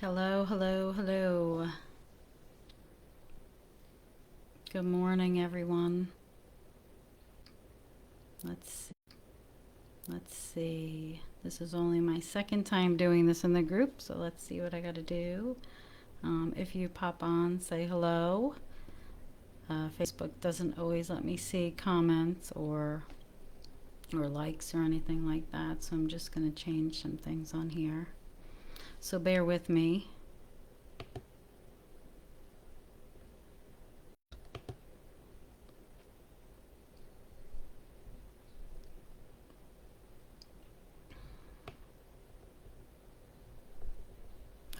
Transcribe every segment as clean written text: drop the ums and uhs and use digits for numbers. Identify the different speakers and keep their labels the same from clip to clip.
Speaker 1: Hello, hello, hello. Good morning, everyone. Let's let's see. This is only my second time doing this in the group, so let's see what I got to do. If you pop on, say hello. Facebook doesn't always let me see comments or likes or anything like that, so I'm just going to change some things on here. So bear with me.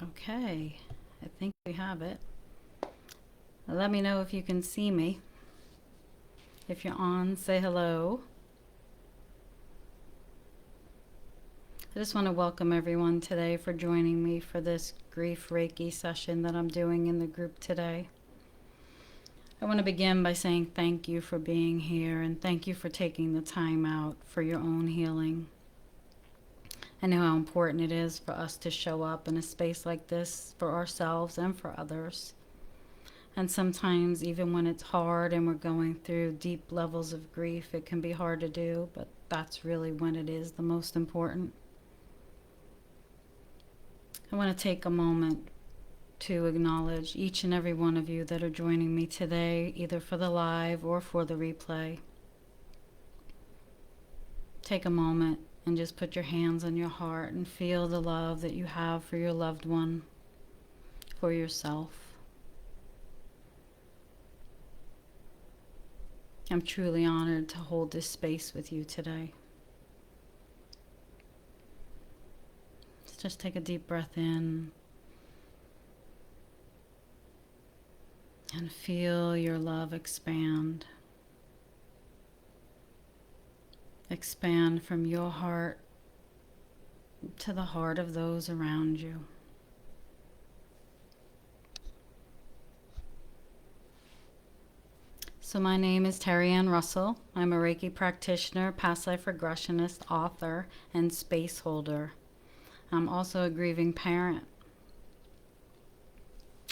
Speaker 1: Okay, I think we have it. Let me know if you can see me. If you're on, say hello. I just want to welcome everyone today for joining me for this grief Reiki session that I'm doing in the group today. I want to begin by saying thank you for being here and thank you for taking the time out for your own healing. I know how important it is for us to show up in a space like this for ourselves and for others. And sometimes, even when it's hard and we're going through deep levels of grief, it can be hard to do, but that's really when it is the most important. I want to take a moment to acknowledge each and every one of you that are joining me today, either for the live or for the replay. Take a moment and just put your hands on your heart and feel the love that you have for your loved one, for yourself. I'm truly honored to hold this space with you today. Let's just take a deep breath in and feel your love expand. Expand from your heart to the heart of those around you. So my name is Terry Ann Russell. I'm a Reiki practitioner, past life regressionist, author, and space holder. I'm also a grieving parent.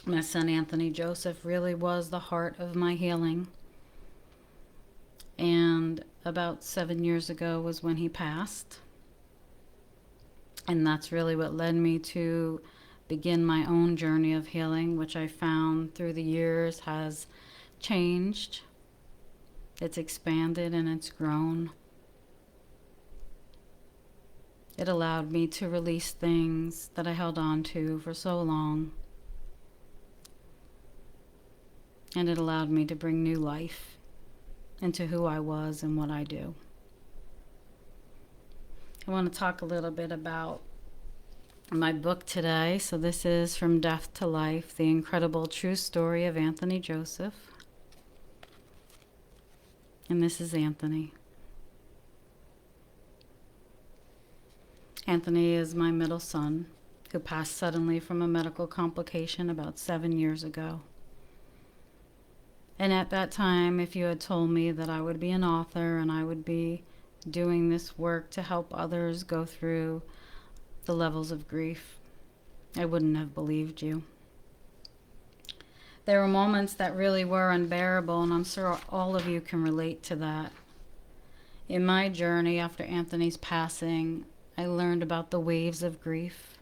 Speaker 1: My son Anthony Joseph really was the heart of my healing. And about 7 years ago was when he passed. And that's really what led me to begin my own journey of healing, which I found through the years has changed. It's expanded and it's grown. It allowed me to release things that I held on to for so long. And it allowed me to bring new life into who I was and what I do. I want to talk a little bit about my book today. So this is From Death to Life, the incredible true story of Anthony Joseph. And this is Anthony. Anthony is my middle son, who passed suddenly from a medical complication about 7 years ago. And at that time, if you had told me that I would be an author and I would be doing this work to help others go through the levels of grief, I wouldn't have believed you. There were moments that really were unbearable, and I'm sure all of you can relate to that. In my journey after Anthony's passing, I learned about the waves of grief.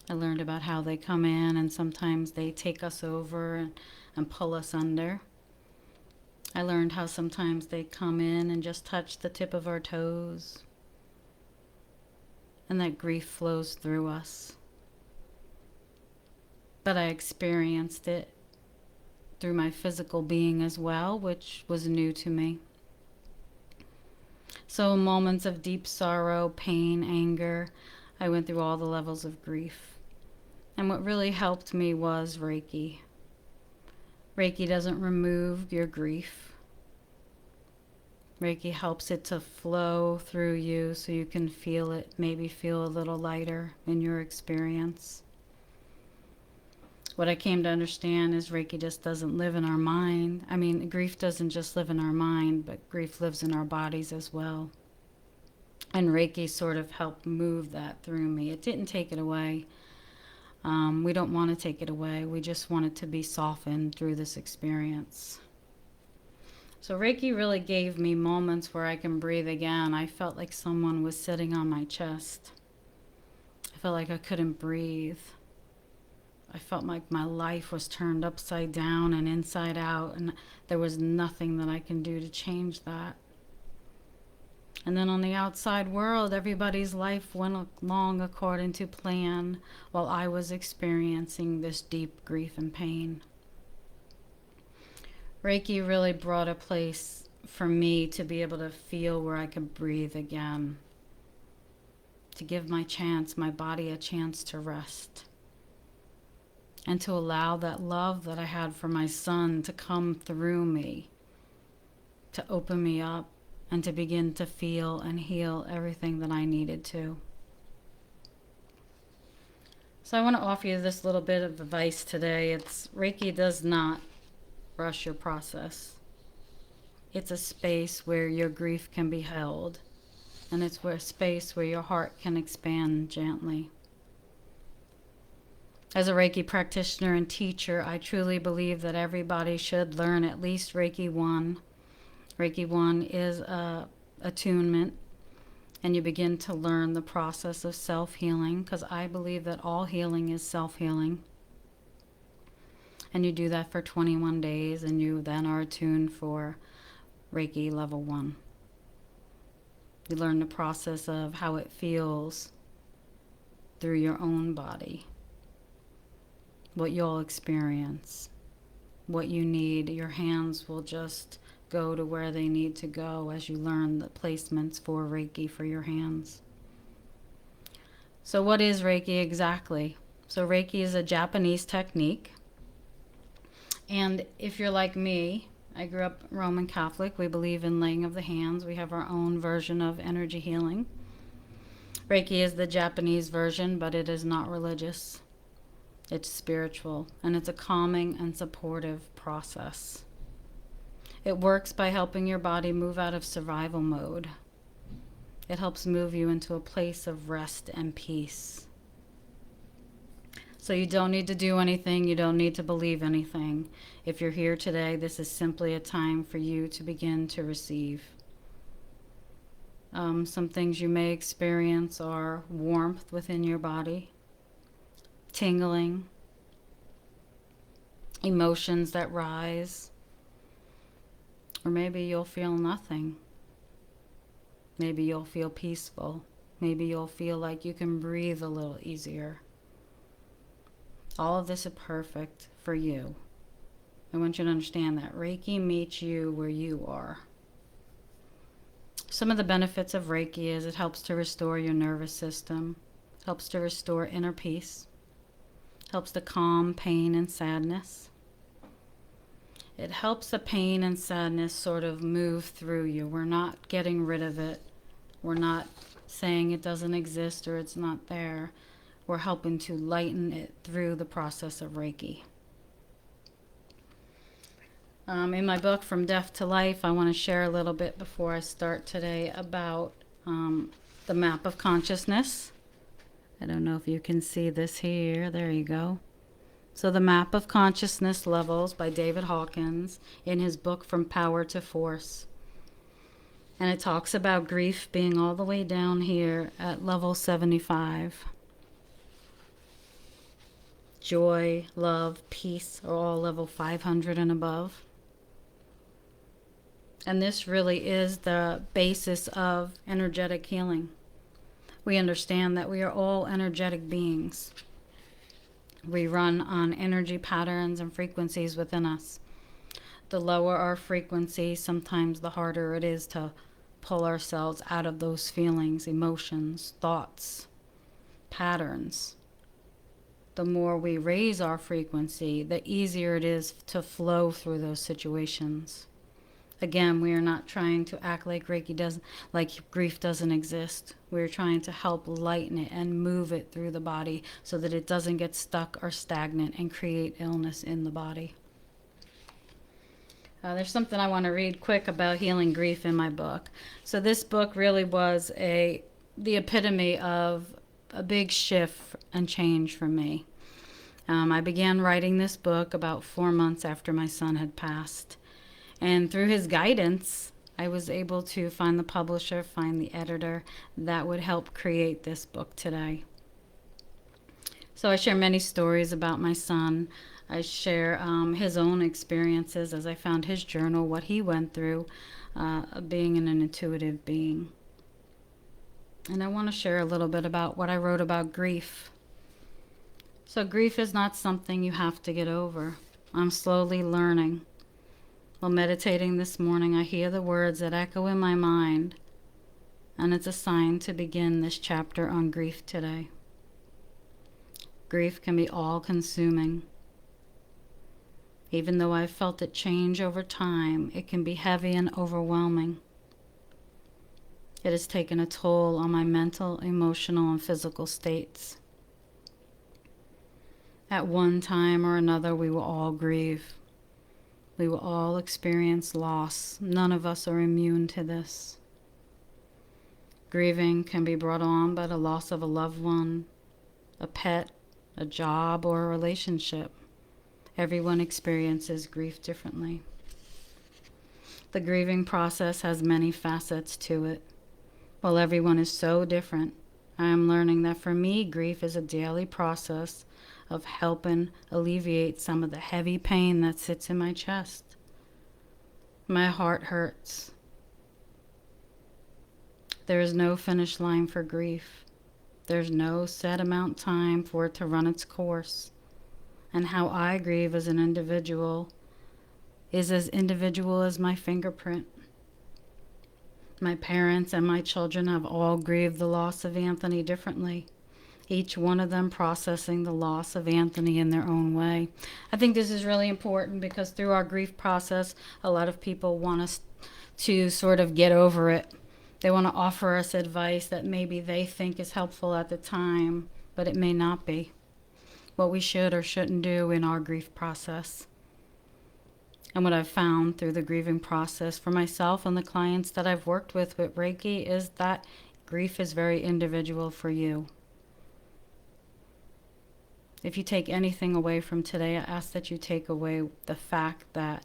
Speaker 1: I learned about how they come in and sometimes they take us over and pull us under. I learned how sometimes they come in and just touch the tip of our toes, and that grief flows through us. But I experienced it through my physical being as well, which was new to me. So moments of deep sorrow, pain, anger, I went through all the levels of grief. And what really helped me was Reiki. Reiki doesn't remove your grief. Reiki helps it to flow through you so you can feel it, maybe feel a little lighter in your experience. What I came to understand is Reiki just doesn't live in our mind. I mean, grief doesn't just live in our mind, but grief lives in our bodies as well. And Reiki sort of helped move that through me. It didn't take it away, We don't want to take it away. We just want it to be softened through this experience. So Reiki really gave me moments where I can breathe again. I felt like someone was sitting on my chest. I felt like I couldn't breathe. I felt like my life was turned upside down and inside out, and there was nothing that I can do to change that. And then on the outside world, everybody's life went along according to plan while I was experiencing this deep grief and pain. Reiki really brought a place for me to be able to feel where I could breathe again, to give my body a chance to rest, and to allow that love that I had for my son to come through me, to open me up, and to begin to feel and heal everything that I needed to. So I want to offer you this little bit of advice today. Reiki does not rush your process. It's a space where your grief can be held, and it's a space where your heart can expand gently. As a Reiki practitioner and teacher, I truly believe that everybody should learn at least Reiki 1. Reiki 1 is attunement, and you begin to learn the process of self-healing, because I believe that all healing is self-healing. And you do that for 21 days, and you then are attuned for Reiki level 1. You learn the process of how it feels through your own body, what you'll experience, what you need. Your hands will just go to where they need to go as you learn the placements for Reiki for your hands. So what is Reiki exactly? So Reiki is a Japanese technique. And if you're like me, I grew up Roman Catholic. We believe in laying of the hands. We have our own version of energy healing. Reiki is the Japanese version, but it is not religious. It's spiritual, and it's a calming and supportive process. It works by helping your body move out of survival mode. It helps move you into a place of rest and peace. So you don't need to do anything. You don't need to believe anything. If you're here today, this is simply a time for you to begin to receive. Some things you may experience are warmth within your body, tingling, emotions that rise, or maybe you'll feel nothing. Maybe you'll feel peaceful. Maybe you'll feel like you can breathe a little easier. All of this is perfect for you. I want you to understand that Reiki meets you where you are. Some of the benefits of Reiki is it helps to restore your nervous system, helps to restore inner peace, helps to calm pain and sadness. It helps the pain and sadness sort of move through you. We're not getting rid of it. We're not saying it doesn't exist or it's not there. We're helping to lighten it through the process of Reiki. In my book, From Death to Life, I want to share a little bit before I start today about the map of consciousness. I don't know if you can see this here. There you go. So the map of consciousness levels by David Hawkins in his book From Power to Force. And it talks about grief being all the way down here at level 75. Joy, love, peace are all level 500 and above. And this really is the basis of energetic healing. We understand that we are all energetic beings. We run on energy patterns and frequencies within us. The lower our frequency, sometimes the harder it is to pull ourselves out of those feelings, emotions, thoughts, patterns. The more we raise our frequency, the easier it is to flow through those situations. Again, we are not trying to act like like grief doesn't exist. We're trying to help lighten it and move it through the body so that it doesn't get stuck or stagnant and create illness in the body. There's something I want to read quick about healing grief in my book. So this book really was the epitome of a big shift and change for me. I began writing this book about 4 months after my son had passed. And through his guidance, I was able to find the publisher, find the editor that would help create this book today. So I share many stories about my son. I share his own experiences as I found his journal, what he went through being an intuitive being. And I want to share a little bit about what I wrote about grief. So grief is not something you have to get over. I'm slowly learning. While meditating this morning, I hear the words that echo in my mind, and it's a sign to begin this chapter on grief today. Grief can be all-consuming. Even though I've felt it change over time, it can be heavy and overwhelming. It has taken a toll on my mental, emotional, and physical states. At one time or another, we will all grieve. We will all experience loss. None of us are immune to this. Grieving can be brought on by the loss of a loved one, a pet, a job, or a relationship. Everyone experiences grief differently. The grieving process has many facets to it. While everyone is so different, I am learning that for me, grief is a daily process of helping alleviate some of the heavy pain that sits in my chest. My heart hurts. There is no finish line for grief. There's no set amount time for it to run its course. And how I grieve as an individual is as individual as my fingerprint. My parents and my children have all grieved the loss of Anthony differently, each one of them processing the loss of Anthony in their own way. I think this is really important because through our grief process, a lot of people want us to sort of get over it. They want to offer us advice that maybe they think is helpful at the time, but it may not be what we should or shouldn't do in our grief process. And what I've found through the grieving process for myself and the clients that I've worked with Reiki is that grief is very individual for you. If you take anything away from today, I ask that you take away the fact that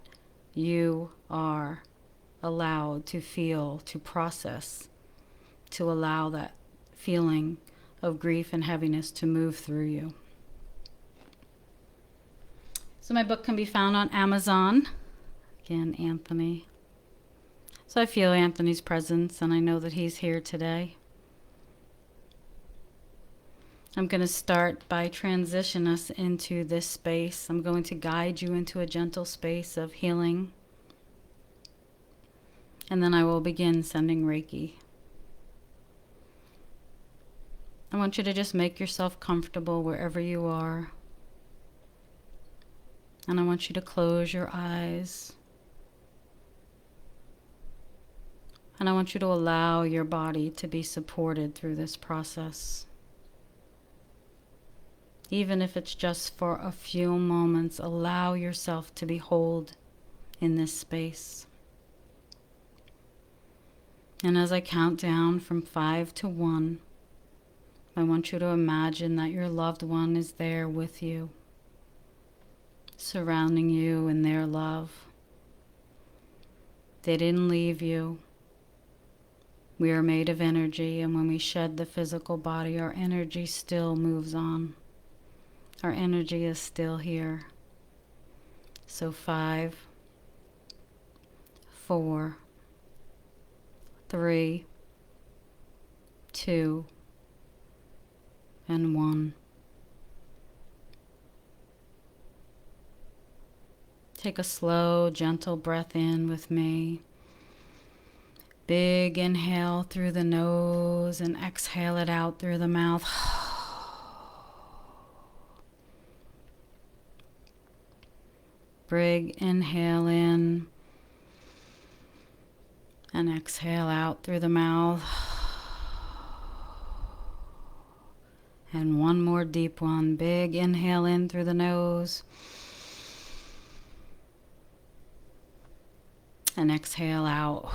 Speaker 1: you are allowed to feel, to process, to allow that feeling of grief and heaviness to move through you. So my book can be found on Amazon. Again, Anthony. So I feel Anthony's presence, and I know that he's here today. I'm going to start by transition us into this space. I'm going to guide you into a gentle space of healing. And then I will begin sending Reiki. I want you to just make yourself comfortable wherever you are. And I want you to close your eyes. And I want you to allow your body to be supported through this process. Even if it's just for a few moments, allow yourself to be held in this space. And as I count down from 5 to 1, I want you to imagine that your loved one is there with you, surrounding you in their love. They didn't leave you. We are made of energy, and when we shed the physical body, our energy still moves on. Our energy is still here. So 5, 4, 3, 2, and 1. Take a slow, gentle breath in with me. Big inhale through the nose and exhale it out through the mouth. Big inhale in and exhale out through the mouth. And one more deep one. Big inhale in through the nose. And exhale out.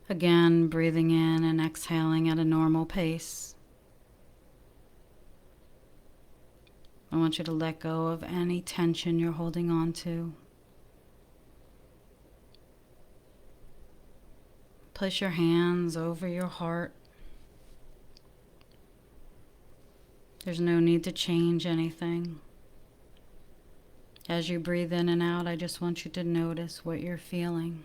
Speaker 1: Again, breathing in and exhaling at a normal pace. I want you to let go of any tension you're holding on to. Place your hands over your heart. There's no need to change anything. As you breathe in and out, I just want you to notice what you're feeling.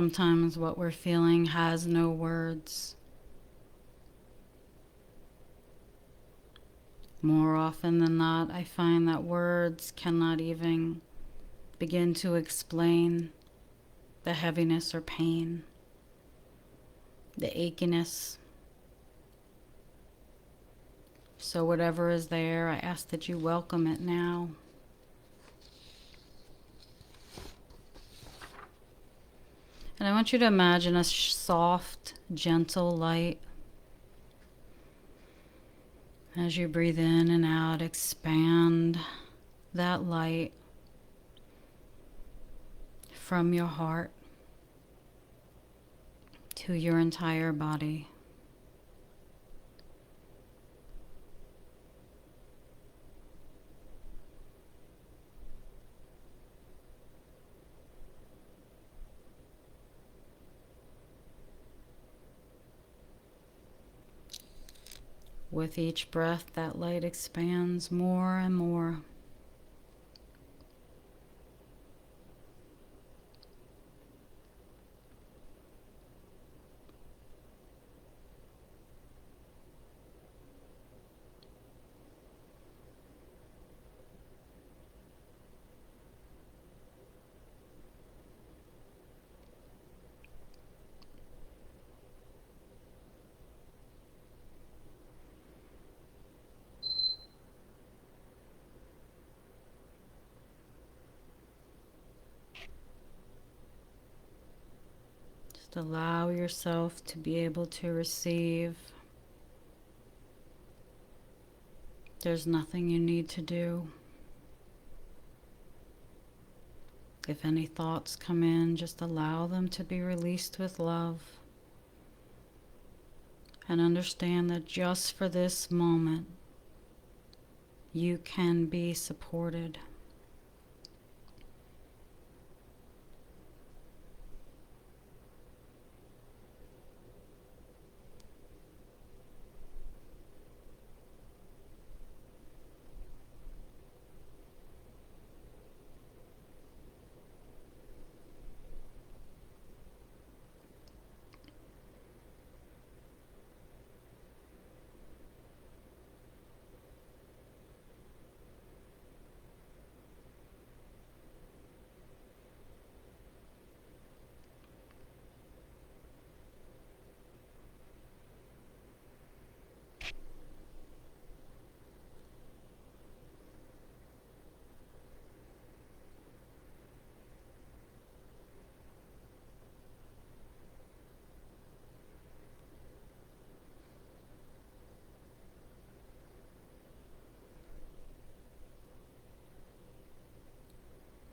Speaker 1: Sometimes what we're feeling has no words. More often than not, I find that words cannot even begin to explain the heaviness or pain, the achiness. So whatever is there, I ask that you welcome it now. And I want you to imagine a soft, gentle light. As you breathe in and out, expand that light from your heart to your entire body. With each breath, that light expands more and more. Just allow yourself to be able to receive. There's nothing you need to do. If any thoughts come in, just allow them to be released with love. And understand that just for this moment, you can be supported.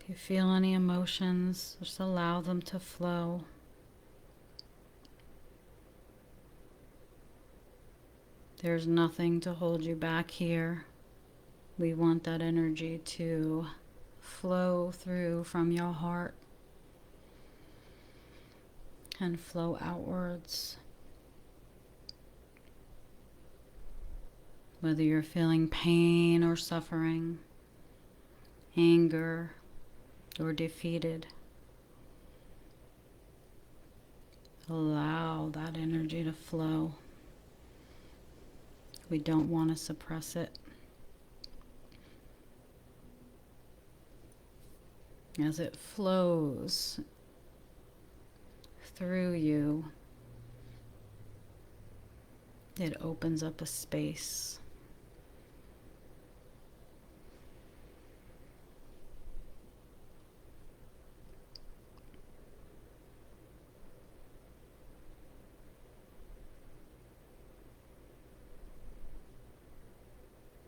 Speaker 1: If you feel any emotions, just allow them to flow. There's nothing to hold you back here. We want that energy to flow through from your heart and flow outwards. Whether you're feeling pain or suffering, anger or defeated, allow that energy to flow. We don't want to suppress it. As it flows through you, it opens up a space.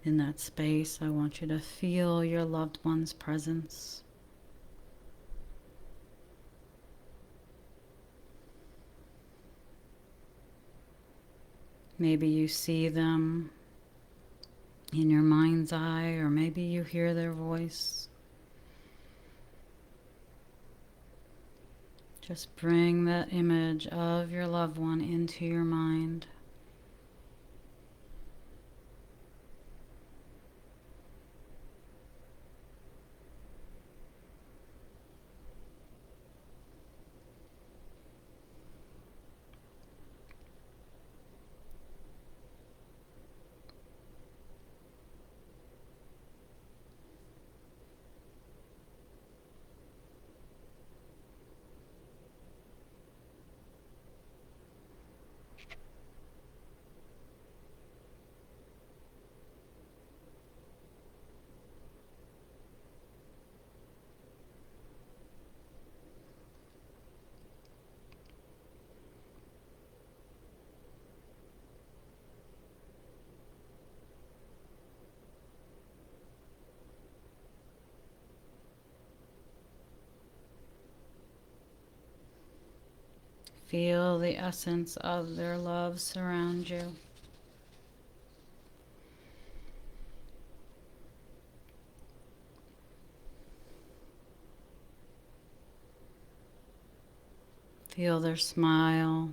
Speaker 1: in that space. I want you to feel your loved one's presence. Maybe you see them in your mind's eye, or maybe you hear their voice. Just bring that image of your loved one into your mind. Feel the essence of their love surround you. Feel their smile.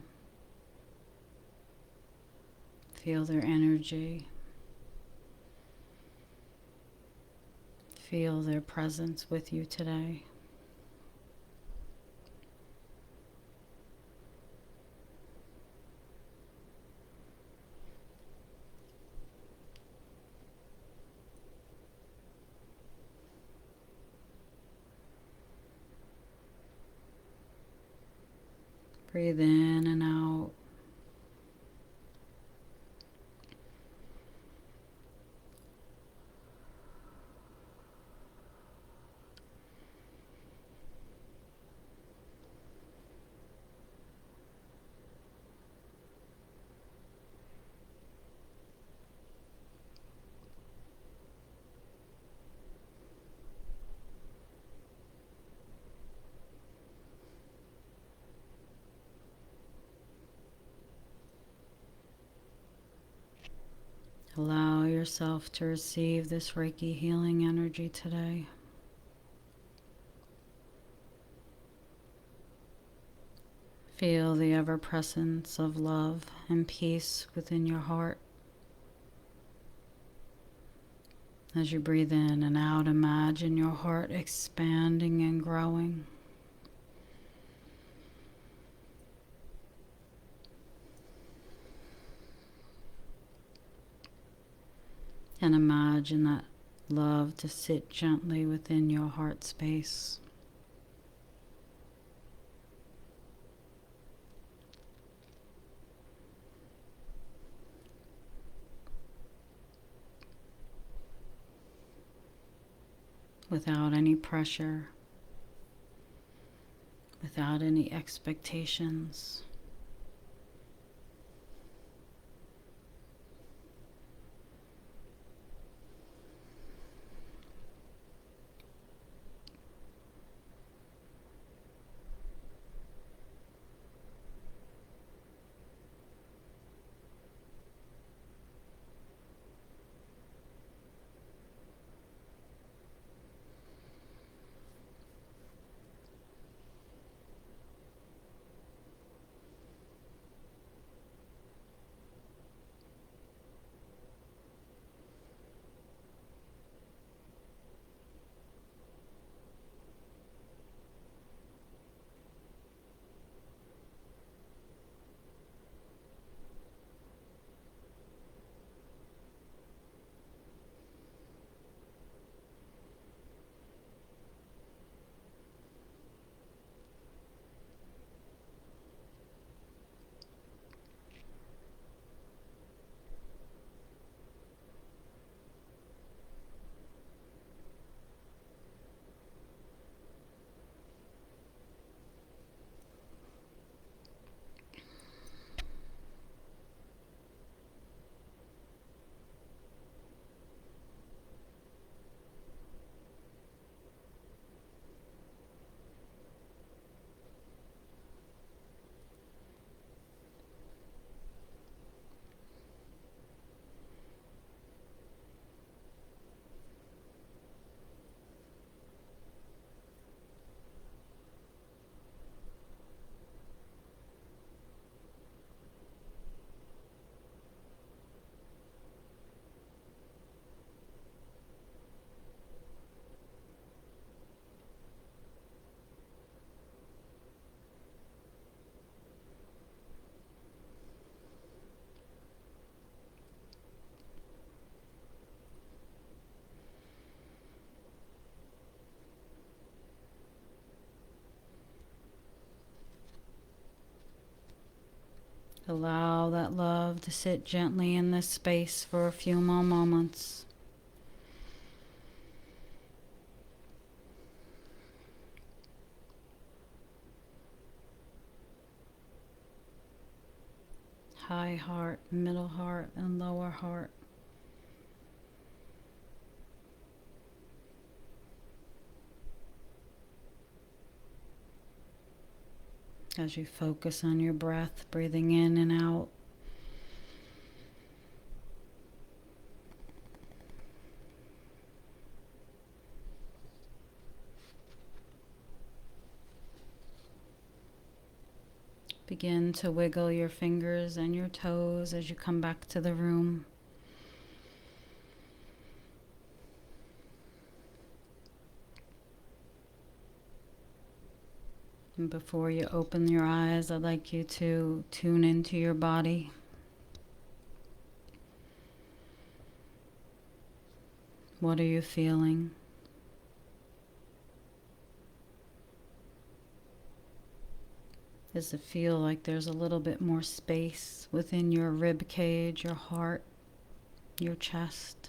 Speaker 1: Feel their energy. Feel their presence with you today. Breathe in and out. Allow yourself to receive this Reiki healing energy today. Feel the ever-presence of love and peace within your heart. As you breathe in and out, imagine your heart expanding and growing. And imagine that love to sit gently within your heart space. Without any pressure, without any expectations. Allow that love to sit gently in this space for a few more moments. High heart, middle heart, and lower heart. As you focus on your breath, breathing in and out. Begin to wiggle your fingers and your toes as you come back to the room. And before you open your eyes, I'd like you to tune into your body. What are you feeling? Does it feel like there's a little bit more space within your rib cage, your heart, your chest?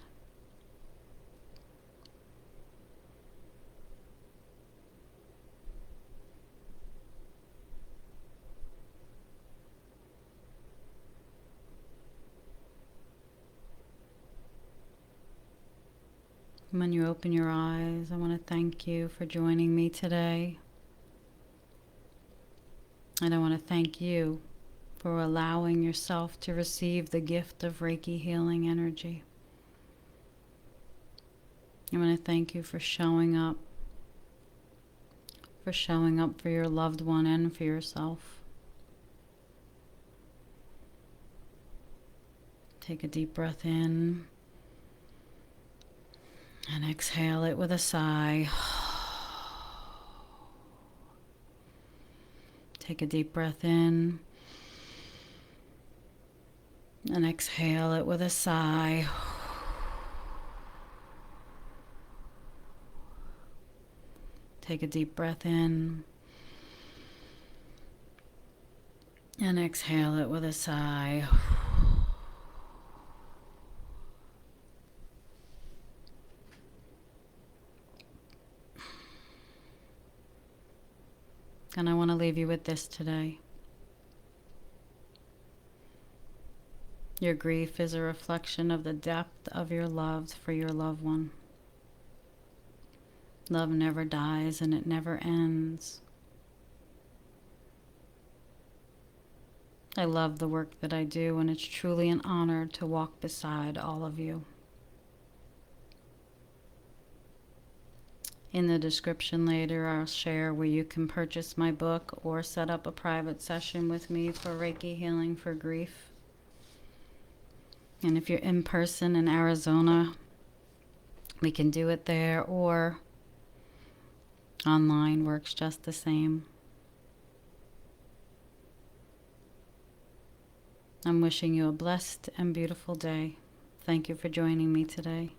Speaker 1: When you open your eyes, I want to thank you for joining me today. And I want to thank you for allowing yourself to receive the gift of Reiki healing energy. I want to thank you for showing up for your loved one and for yourself. Take a deep breath in and exhale it with a sigh. Take a deep breath in and exhale it with a sigh. Take a deep breath in and exhale it with a sigh. And I want to leave you with this today. Your grief is a reflection of the depth of your love for your loved one. Love never dies and it never ends. I love the work that I do, and it's truly an honor to walk beside all of you. In the description later, I'll share where you can purchase my book or set up a private session with me for Reiki healing for grief. And if you're in person in Arizona, we can do it there, or online works just the same. I'm wishing you a blessed and beautiful day. Thank you for joining me today.